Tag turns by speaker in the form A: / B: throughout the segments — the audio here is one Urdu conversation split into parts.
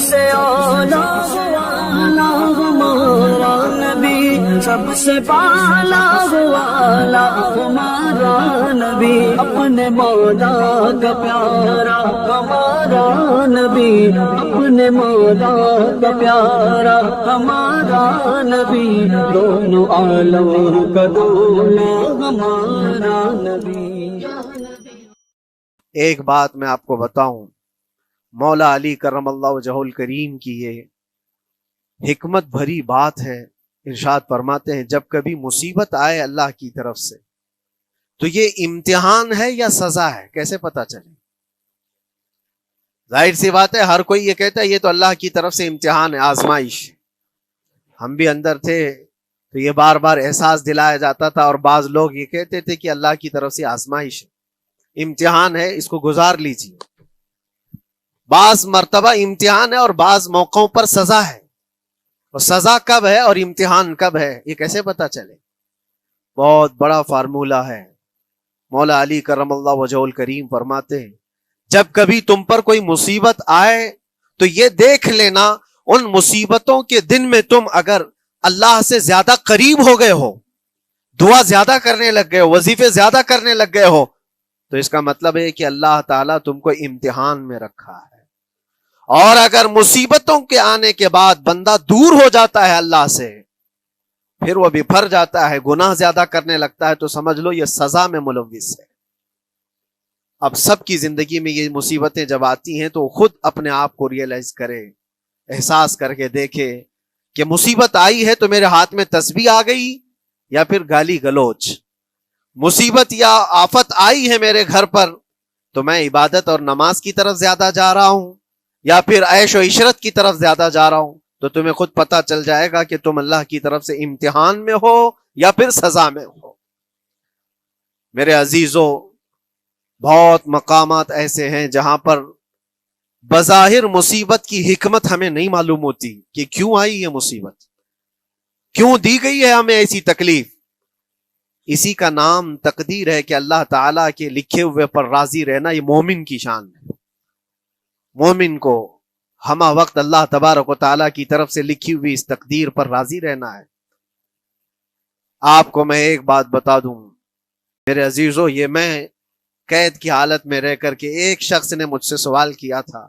A: سے اولا والا ہمارا نبی، سب سے پالا والا ہمارا نبی، اپنے مولا کا پیارا ہمارا نبی، اپنے مولا کا پیارا ہمارا نبی، دونوں عالم کا دولا ہمارا نبی۔
B: ایک بات میں آپ کو بتاؤں، مولا علی کرم اللہ وجہہ الکریم کی یہ حکمت بھری بات ہے۔ ارشاد فرماتے ہیں جب کبھی مصیبت آئے اللہ کی طرف سے تو یہ امتحان ہے یا سزا ہے، کیسے پتا چلے؟ ظاہر سی بات ہے، ہر کوئی یہ کہتا ہے یہ تو اللہ کی طرف سے امتحان ہے، آزمائش۔ ہم بھی اندر تھے تو یہ بار بار احساس دلایا جاتا تھا، اور بعض لوگ یہ کہتے تھے کہ اللہ کی طرف سے آزمائش ہے، امتحان ہے، اس کو گزار لیجیے۔ بعض مرتبہ امتحان ہے اور بعض موقعوں پر سزا ہے، اور سزا کب ہے اور امتحان کب ہے یہ کیسے پتا چلے؟ بہت بڑا فارمولہ ہے۔ مولا علی کرم اللہ وجہہ الکریم فرماتے ہیں جب کبھی تم پر کوئی مصیبت آئے تو یہ دیکھ لینا ان مصیبتوں کے دن میں تم اگر اللہ سے زیادہ قریب ہو گئے ہو، دعا زیادہ کرنے لگ گئے ہو، وظیفے زیادہ کرنے لگ گئے ہو، تو اس کا مطلب ہے کہ اللہ تعالیٰ تم کو امتحان میں رکھا ہے۔ اور اگر مصیبتوں کے آنے کے بعد بندہ دور ہو جاتا ہے اللہ سے، پھر وہ بپھر جاتا ہے، گناہ زیادہ کرنے لگتا ہے، تو سمجھ لو یہ سزا میں ملوث ہے۔ اب سب کی زندگی میں یہ مصیبتیں جب آتی ہیں تو خود اپنے آپ کو ریئلائز کرے، احساس کر کے دیکھے کہ مصیبت آئی ہے تو میرے ہاتھ میں تسبیح آ گئی یا پھر گالی گلوچ، مصیبت یا آفت آئی ہے میرے گھر پر تو میں عبادت اور نماز کی طرف زیادہ جا رہا ہوں یا پھر عیش و عشرت کی طرف زیادہ جا رہا ہوں، تو تمہیں خود پتا چل جائے گا کہ تم اللہ کی طرف سے امتحان میں ہو یا پھر سزا میں ہو۔ میرے عزیزو، بہت مقامات ایسے ہیں جہاں پر بظاہر مصیبت کی حکمت ہمیں نہیں معلوم ہوتی کہ کیوں آئی یہ مصیبت، کیوں دی گئی ہے ہمیں ایسی تکلیف۔ اسی کا نام تقدیر ہے کہ اللہ تعالیٰ کے لکھے ہوئے پر راضی رہنا یہ مومن کی شان ہے۔ مومن کو ہمہ وقت اللہ تبارک و تعالیٰ کی طرف سے لکھی ہوئی اس تقدیر پر راضی رہنا ہے۔ آپ کو میں ایک بات بتا دوں میرے عزیزو، یہ میں قید کی حالت میں رہ کر کے ایک شخص نے مجھ سے سوال کیا تھا،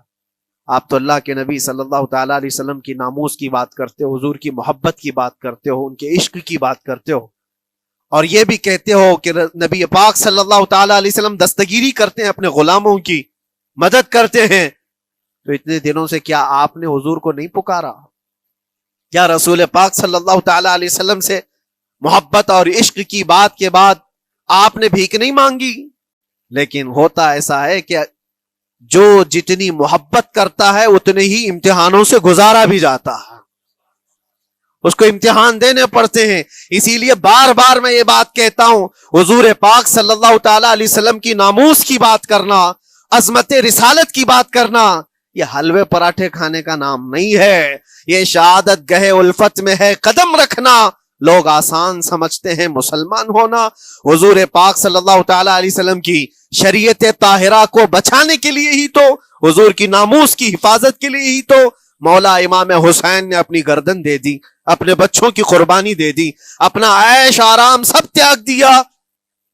B: آپ تو اللہ کے نبی صلی اللہ تعالیٰ علیہ وسلم کی ناموس کی بات کرتے ہو، حضور کی محبت کی بات کرتے ہو، ان کے عشق کی بات کرتے ہو، اور یہ بھی کہتے ہو کہ نبی پاک صلی اللہ تعالیٰ علیہ وسلم دستگیری کرتے ہیں، اپنے غلاموں کی مدد کرتے ہیں، تو اتنے دنوں سے کیا آپ نے حضور کو نہیں پکارا؟ کیا رسول پاک صلی اللہ تعالیٰ علیہ وسلم سے محبت اور عشق کی بات کے بعد آپ نے بھیک نہیں مانگی؟ لیکن ہوتا ایسا ہے کہ جو جتنی محبت کرتا ہے اتنے ہی امتحانوں سے گزارا بھی جاتا ہے، اس کو امتحان دینے پڑتے ہیں۔ اسی لیے بار بار میں یہ بات کہتا ہوں، حضور پاک صلی اللہ تعالیٰ علیہ وسلم کی ناموس کی بات کرنا، عظمت رسالت کی بات کرنا، یہ حلوے پراٹھے کھانے کا نام نہیں ہے، یہ شہادت گہے الفت میں ہے قدم رکھنا۔ لوگ آسان سمجھتے ہیں مسلمان ہونا، حضور پاک صلی اللہ تعالیٰ علیہ وسلم کی شریعت طاہرہ کو بچانے کے لیے ہی تو، حضور کی ناموس کی حفاظت کے لیے ہی تو مولا امام حسین نے اپنی گردن دے دی، اپنے بچوں کی قربانی دے دی، اپنا عیش آرام سب تیاگ دیا۔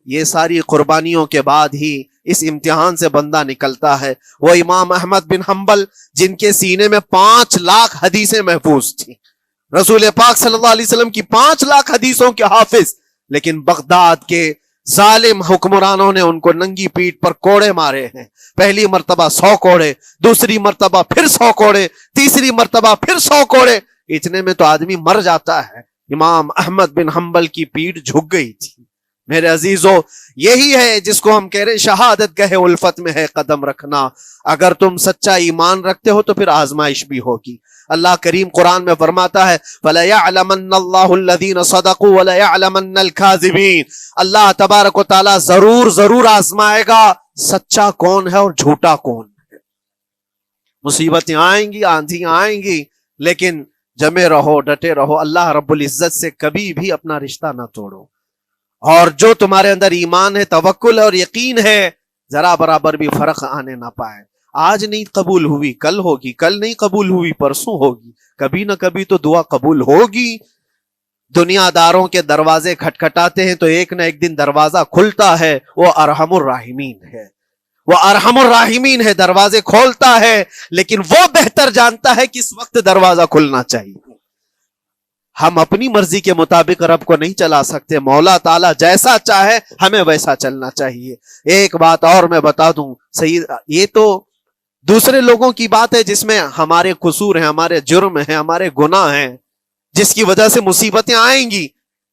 B: یہ ساری قربانیوں کے بعد ہی اس امتحان سے بندہ نکلتا ہے۔ وہ امام احمد بن حنبل جن کے سینے میں 5 لاکھ حدیثیں محفوظ تھیں، رسول پاک صلی اللہ علیہ وسلم کی 5 لاکھ حدیثوں کے حافظ، لیکن بغداد کے ظالم حکمرانوں نے ان کو ننگی پیٹھ پر کوڑے مارے ہیں۔ پہلی مرتبہ 100 کوڑے، دوسری مرتبہ پھر 100 کوڑے، تیسری مرتبہ پھر 100 کوڑے، اتنے میں تو آدمی مر جاتا ہے۔ امام احمد بن حنبل کی پیٹھ جھک گئی تھی۔ میرے عزیزو، یہی ہے جس کو ہم کہہ رہے شہادت گہے الفت میں ہے قدم رکھنا۔ اگر تم سچا ایمان رکھتے ہو تو پھر آزمائش بھی ہوگی۔ اللہ کریم قرآن میں فرماتا ہے فَلَيَعْلَمَنَّ اللَّهُ الَّذِينَ صَدَقُوا وَلَيَعْلَمَنَّ الْكَاذِبِينَ۔ اللہ تبارک و تعالیٰ ضرور آزمائے گا سچا کون ہے اور جھوٹا کون ہے۔ مصیبتیں آئیں گی، آندھیاں آئیں گی، لیکن جمے رہو، ڈٹے رہو، اللہ رب العزت سے کبھی بھی اپنا رشتہ نہ توڑو، اور جو تمہارے اندر ایمان ہے، توکل اور یقین ہے، ذرا برابر بھی فرق آنے نہ پائے۔ آج نہیں قبول ہوئی کل ہوگی, کل نہیں قبول ہوئی پرسوں ہوگی, کبھی نہ کبھی تو دعا قبول ہوگی. دنیا داروں کے دروازے کھٹکھٹاتے ہیں تو ایک نہ ایک دن دروازہ کھلتا ہے. وہ ارحم الراحمین ہے, وہ ارحم الراحمین ہے, دروازے کھولتا ہے, لیکن وہ بہتر جانتا ہے کس وقت دروازہ کھلنا چاہیے. ہم اپنی مرضی کے مطابق رب کو نہیں چلا سکتے. مولا تعالیٰ جیسا چاہے ہمیں ویسا چلنا چاہیے. ایک بات اور میں بتا دوں سید, یہ تو دوسرے لوگوں کی بات ہے جس میں ہمارے قصور ہیں, ہمارے جرم ہیں, ہمارے گناہ ہیں, جس کی وجہ سے مصیبتیں آئیں گی.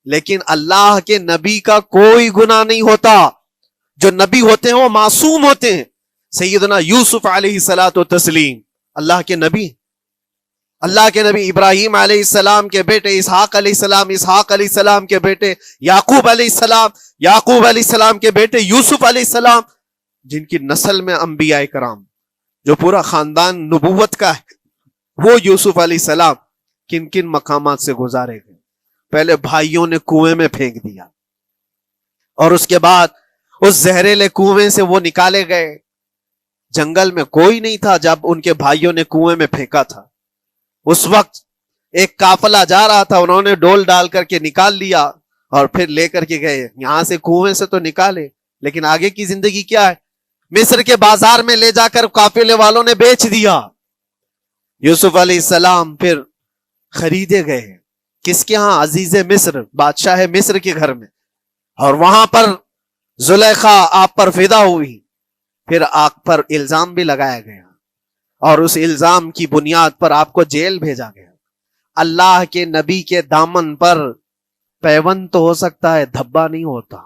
B: لیکن اللہ کے نبی کا کوئی گناہ نہیں ہوتا. جو نبی ہوتے ہیں وہ معصوم ہوتے ہیں. سیدنا یوسف علیہ الصلوۃ والتسلیم اللہ کے نبی, اللہ کے نبی ابراہیم علیہ السلام کے بیٹے اسحاق علیہ السلام, اسحاق علیہ السلام کے بیٹے یعقوب علیہ السلام, یعقوب علیہ السلام کے بیٹے یوسف علیہ السلام, جن کی نسل میں انبیاء کرام جو پورا خاندان نبوت کا ہے, وہ یوسف علیہ السلام کن کن مقامات سے گزارے گئے. پہلے بھائیوں نے کنویں میں پھینک دیا, اور اس کے بعد اس زہریلے کنویں سے وہ نکالے گئے. جنگل میں کوئی نہیں تھا جب ان کے بھائیوں نے کنویں میں پھینکا تھا. اس وقت ایک قافلہ جا رہا تھا, انہوں نے ڈول ڈال کر کے نکال لیا اور پھر لے کر کے گئے. یہاں سے کنویں سے تو نکالے, لیکن آگے کی زندگی کیا ہے؟ مصر کے بازار میں لے جا کر قافلے والوں نے بیچ دیا. یوسف علیہ السلام پھر خریدے گئے. کس کے ہاں؟ عزیز مصر, بادشاہ مصر کے گھر میں. اور وہاں پر زلیخا آپ پر فدا ہوئی. پھر آپ پر الزام بھی لگایا گیا, اور اس الزام کی بنیاد پر آپ کو جیل بھیجا گیا. اللہ کے نبی کے دامن پر پیوند تو ہو سکتا ہے, دھبا نہیں ہوتا.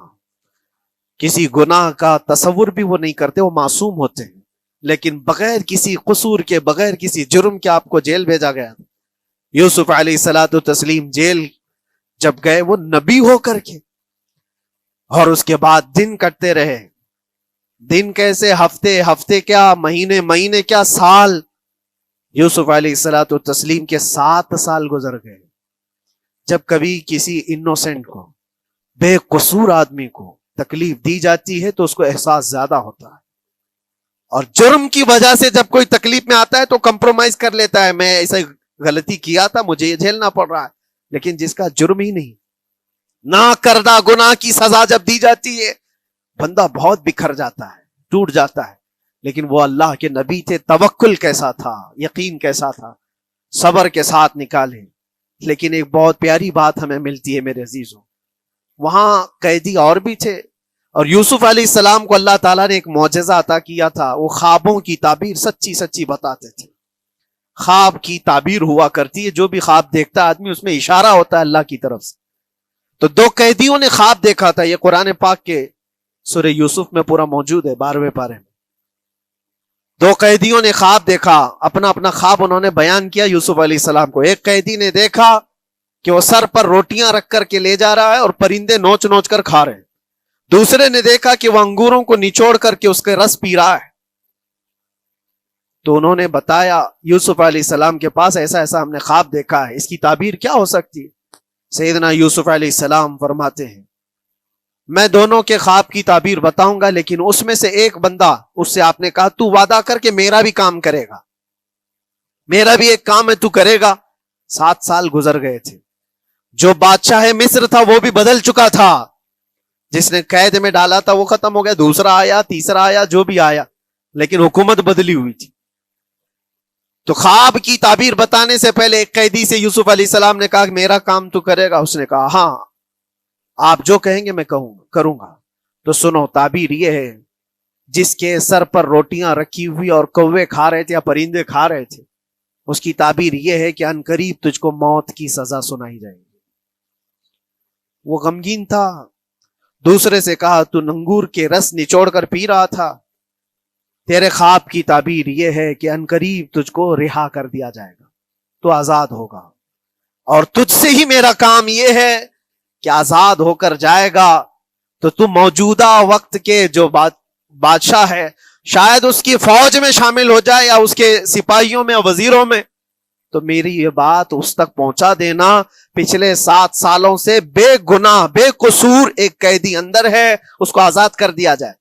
B: کسی گناہ کا تصور بھی وہ نہیں کرتے, وہ معصوم ہوتے ہیں. لیکن بغیر کسی قصور کے, بغیر کسی جرم کے آپ کو جیل بھیجا گیا. یوسف علیہ الصلوۃ والتسلیم جیل جب گئے وہ نبی ہو کر کے, اور اس کے بعد دن کٹتے رہے. دن کیسے؟ ہفتے, ہفتے کیا مہینے, مہینے کیا سال. یوسف علیہ الصلوۃ والتسلیم کے 7 سال گزر گئے. جب کبھی کسی انوسینٹ کو, بے قصور آدمی کو تکلیف دی جاتی ہے تو اس کو احساس زیادہ ہوتا ہے, اور جرم کی وجہ سے جب کوئی تکلیف میں آتا ہے تو کمپرومائز کر لیتا ہے, میں ایسا غلطی کیا تھا, مجھے یہ جھیلنا پڑ رہا ہے. لیکن جس کا جرم ہی نہیں, نہ کردہ گناہ کی سزا جب دی جاتی ہے, بندہ بہت بکھر جاتا ہے, ٹوٹ جاتا ہے. لیکن وہ اللہ کے نبی تھے, توکل کیسا تھا, یقین کیسا تھا, صبر کے ساتھ نکالے. لیکن ایک بہت پیاری بات ہمیں ملتی ہے میرے عزیزوں, وہاں قیدی اور بھی تھے, اور یوسف علیہ السلام کو اللہ تعالیٰ نے ایک معجزہ عطا کیا تھا. وہ خوابوں کی تعبیر سچی سچی بتاتے تھے. خواب کی تعبیر ہوا کرتی ہے, جو بھی خواب دیکھتا آدمی اس میں اشارہ ہوتا ہے اللہ کی طرف سے. تو 2 قیدیوں نے خواب دیکھا تھا, یہ قرآن پاک کے سورہ یوسف میں پورا موجود ہے 12ویں پارے میں. 2 قیدیوں نے خواب دیکھا, اپنا اپنا خواب انہوں نے بیان کیا یوسف علیہ السلام کو. ایک قیدی نے دیکھا کہ وہ سر پر روٹیاں رکھ کر کے لے جا رہا ہے اور پرندے نوچ نوچ کر کھا رہے ہیں. دوسرے نے دیکھا کہ وہ انگوروں کو نچوڑ کر کے اس کے رس پی رہا ہے. تو انہوں نے بتایا یوسف علیہ السلام کے پاس, ایسا ایسا ہم نے خواب دیکھا ہے, اس کی تعبیر کیا ہو سکتی ہے؟ سیدنا یوسف علیہ السلام فرماتے ہیں, میں دونوں کے خواب کی تعبیر بتاؤں گا, لیکن اس میں سے ایک بندہ, اس سے آپ نے کہا تو وعدہ کر کے میرا بھی کام کرے گا, میرا بھی ایک کام ہے تو کرے گا. 7 سال گزر گئے تھے. جو بادشاہ مصر تھا وہ بھی بدل چکا تھا, جس نے قید میں ڈالا تھا وہ ختم ہو گیا, دوسرا آیا, تیسرا آیا, جو بھی آیا, لیکن حکومت بدلی ہوئی تھی. تو خواب کی تعبیر بتانے سے پہلے ایک قیدی سے یوسف علیہ السلام نے کہا کہ میرا کام تو کرے گا. اس نے کہا ہاں, آپ جو کہیں گے میں کروں گا. تو سنو, تعبیر یہ ہے, جس کے سر پر روٹیاں رکھی ہوئی اور کوے کھا رہے تھے یا پرندے کھا رہے تھے, اس کی تعبیر یہ ہے کہ عنقریب تجھ کو موت کی سزا سنائی جائے گی. وہ غمگین تھا. دوسرے سے کہا تو انگور کے رس نچوڑ کر پی رہا تھا, تیرے خواب کی تعبیر یہ ہے کہ عنقریب تجھ کو رہا کر دیا جائے گا, تو آزاد ہوگا, اور تجھ سے ہی میرا کام یہ ہے کہ آزاد ہو کر جائے گا تو تم موجودہ وقت کے جو بادشاہ ہے شاید اس کی فوج میں شامل ہو جائے یا اس کے سپاہیوں میں, وزیروں میں, تو میری یہ بات اس تک پہنچا دینا. پچھلے 7 سالوں سے بے گناہ بے قصور ایک قیدی اندر ہے, اس کو آزاد کر دیا جائے,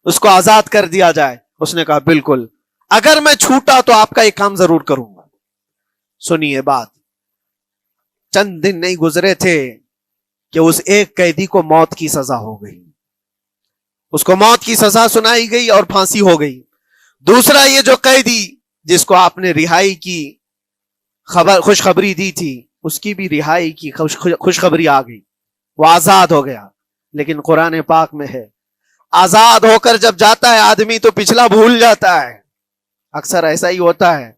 B: اس کو آزاد کر دیا جائے. اس نے کہا بالکل، اگر میں چھوٹا تو آپ کا ایک کام ضرور کروں گا. سنیے بات، چند دن نہیں گزرے تھے کہ اس ایک قیدی کو موت کی سزا ہو گئی. اس کو موت کی سزا سنائی گئی اور پھانسی ہو گئی. دوسرا یہ جو قیدی جس کو آپ نے رہائی کی خوشخبری دی تھی، اس کی بھی رہائی کی خوشخبری آ گئی، وہ آزاد ہو گیا. لیکن قرآن پاک میں ہے، آزاد ہو کر جب جاتا ہے آدمی تو پچھلا بھول جاتا ہے. اکثر ایسا ہی ہوتا ہے.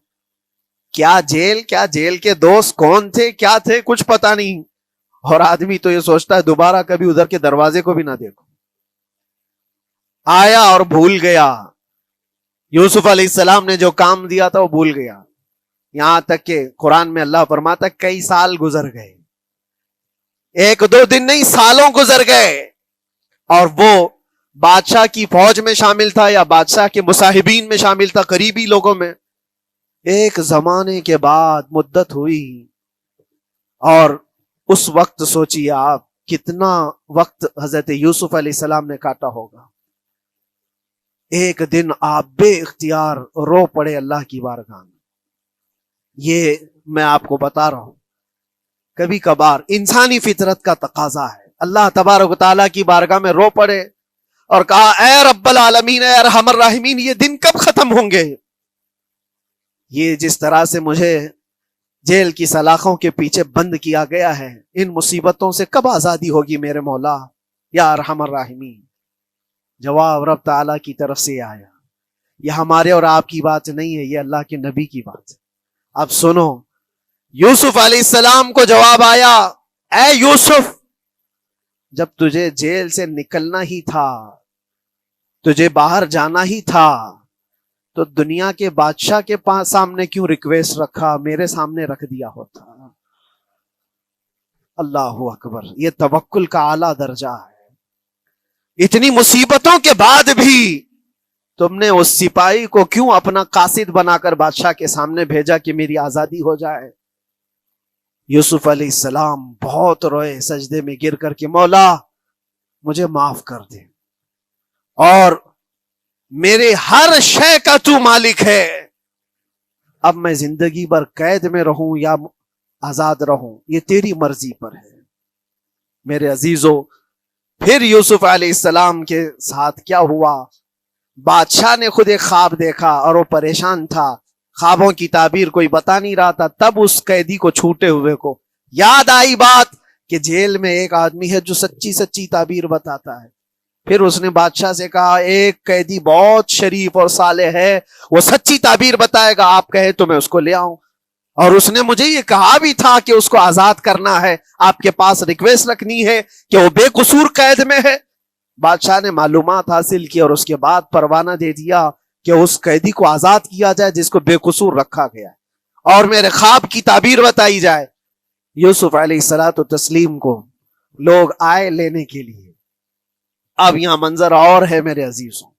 B: کیا جیل کے دوست کون تھے، کیا تھے، کچھ پتا نہیں، اور آدمی تو یہ سوچتا ہے دوبارہ کبھی ادھر کے دروازے کو بھی نہ دیکھو. آیا اور بھول گیا. یوسف علیہ السلام نے جو کام دیا تھا وہ بھول گیا. یہاں تک کہ قرآن میں اللہ فرماتا کئی سال گزر گئے، ایک دو دن نہیں، سالوں گزر گئے، اور وہ بادشاہ کی فوج میں شامل تھا یا بادشاہ کے مصاحبین میں شامل تھا، قریبی لوگوں میں. ایک زمانے کے بعد مدت ہوئی، اور اس وقت سوچیے آپ کتنا وقت حضرت یوسف علیہ السلام نے کاٹا ہوگا. ایک دن آپ بے اختیار رو پڑے اللہ کی بارگاہ میں. یہ میں آپ کو بتا رہا ہوں، کبھی کبھار انسانی فطرت کا تقاضا ہے. اللہ تبارک و تعالیٰ کی بارگاہ میں رو پڑے اور کہا اے رب العالمین، اے ارحم الراحمین، یہ دن کب ختم ہوں گے؟ یہ جس طرح سے مجھے جیل کی سلاخوں کے پیچھے بند کیا گیا ہے، ان مصیبتوں سے کب آزادی ہوگی میرے مولا یا ارحم الراحمین؟ جواب رب تعالیٰ کی طرف سے آیا. یہ ہمارے اور آپ کی بات نہیں ہے، یہ اللہ کے نبی کی بات ہے. اب سنو، یوسف علیہ السلام کو جواب آیا، اے یوسف، جب تجھے جیل سے نکلنا ہی تھا، تجھے باہر جانا ہی تھا، تو دنیا کے بادشاہ کے پاس سامنے کیوں ریکویسٹ رکھا، میرے سامنے رکھ دیا ہوتا. اللہ اکبر، یہ توکل کا اعلیٰ درجہ ہے. اتنی مصیبتوں کے بعد بھی تم نے اس سپاہی کو کیوں اپنا قاصد بنا کر بادشاہ کے سامنے بھیجا کہ میری آزادی ہو جائے؟ یوسف علیہ السلام بہت روئے سجدے میں گر کر کے، مولا مجھے معاف کر دے، اور میرے ہر شے کا تو مالک ہے. اب میں زندگی بھر قید میں رہوں یا آزاد رہوں، یہ تیری مرضی پر ہے. میرے عزیزو، پھر یوسف علیہ السلام کے ساتھ کیا ہوا؟ بادشاہ نے خود ایک خواب دیکھا اور وہ پریشان تھا، خوابوں کی تعبیر کوئی بتا نہیں رہا تھا. تب اس قیدی کو چھوٹے ہوئے کو یاد آئی بات کہ جیل میں ایک آدمی ہے جو سچی سچی تعبیر بتاتا ہے. پھر اس نے بادشاہ سے کہا ایک قیدی بہت شریف اور صالح ہے، وہ سچی تعبیر بتائے گا، آپ کہے تو میں اس کو لے آؤں. اور اس نے مجھے یہ کہا بھی تھا کہ اس کو آزاد کرنا ہے، آپ کے پاس ریکویسٹ رکھنی ہے کہ وہ بے قصور قید میں ہے. بادشاہ نے معلومات حاصل کی اور اس کے بعد پروانہ دے دیا کہ اس قیدی کو آزاد کیا جائے جس کو بے قصور رکھا گیا ہے، اور میرے خواب کی تعبیر بتائی جائے. یوسف علیہ الصلوۃ والتسلیم کو لوگ آئے لینے کے لیے. اب یہاں منظر اور ہے میرے عزیزوں.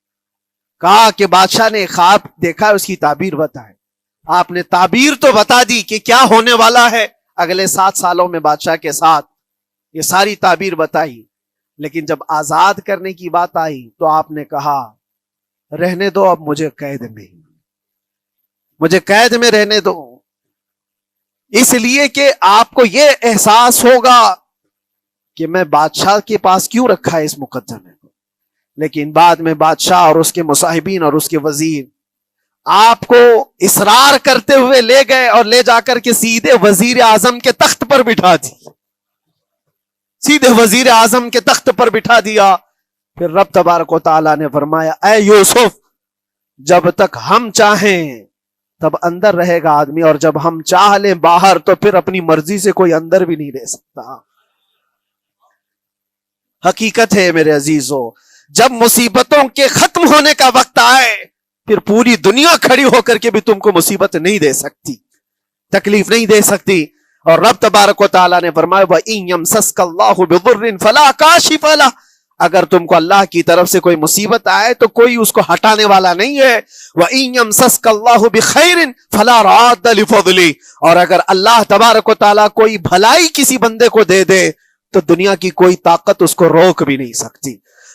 B: کہا کہ بادشاہ نے خواب دیکھا، اس کی تعبیر بتائے. آپ نے تعبیر تو بتا دی کہ کیا ہونے والا ہے اگلے 7 سالوں میں بادشاہ کے ساتھ، یہ ساری تعبیر بتائی. لیکن جب آزاد کرنے کی بات آئی تو آپ نے کہا رہنے دو، اب مجھے قید میں رہنے دو، اس لیے کہ آپ کو یہ احساس ہوگا کہ میں بادشاہ کے پاس کیوں رکھا ہے اس مقدمے کو. لیکن بعد میں بادشاہ اور اس کے مصاحبین اور اس کے وزیر آپ کو اصرار کرتے ہوئے لے گئے اور لے جا کر کے سیدھے وزیر اعظم کے تخت پر بٹھا دی. سیدھے وزیر اعظم کے تخت پر بٹھا دیا. پھر رب تبارک و تعالیٰ نے فرمایا اے یوسف، جب تک ہم چاہیں تب اندر رہے گا آدمی، اور جب ہم چاہ لیں باہر تو پھر اپنی مرضی سے کوئی اندر بھی نہیں رہ سکتا. حقیقت ہے میرے عزیزو، جب مصیبتوں کے ختم ہونے کا وقت آئے پھر پوری دنیا کھڑی ہو کر کے بھی تم کو مصیبت نہیں دے سکتی، تکلیف نہیں دے سکتی. اور رب تبارک و تعالیٰ نے فرمایا وَإِن يَمْسَسْكَ اللَّهُ بِضُرٍّ فَلَا كَاشِفَ لَهُ، اگر تم کو اللہ کی طرف سے کوئی مصیبت آئے تو کوئی اس کو ہٹانے والا نہیں ہے. وَإِن يَمْسَسْكَ اللَّهُ بِخَيْرٍ فَلَا رَادَّ لِفَضْلِهِ، اور اگر اللہ تبارک و تعالیٰ کوئی بھلائی کسی بندے کو دے دے تو دنیا کی کوئی طاقت اس کو روک بھی نہیں سکتی.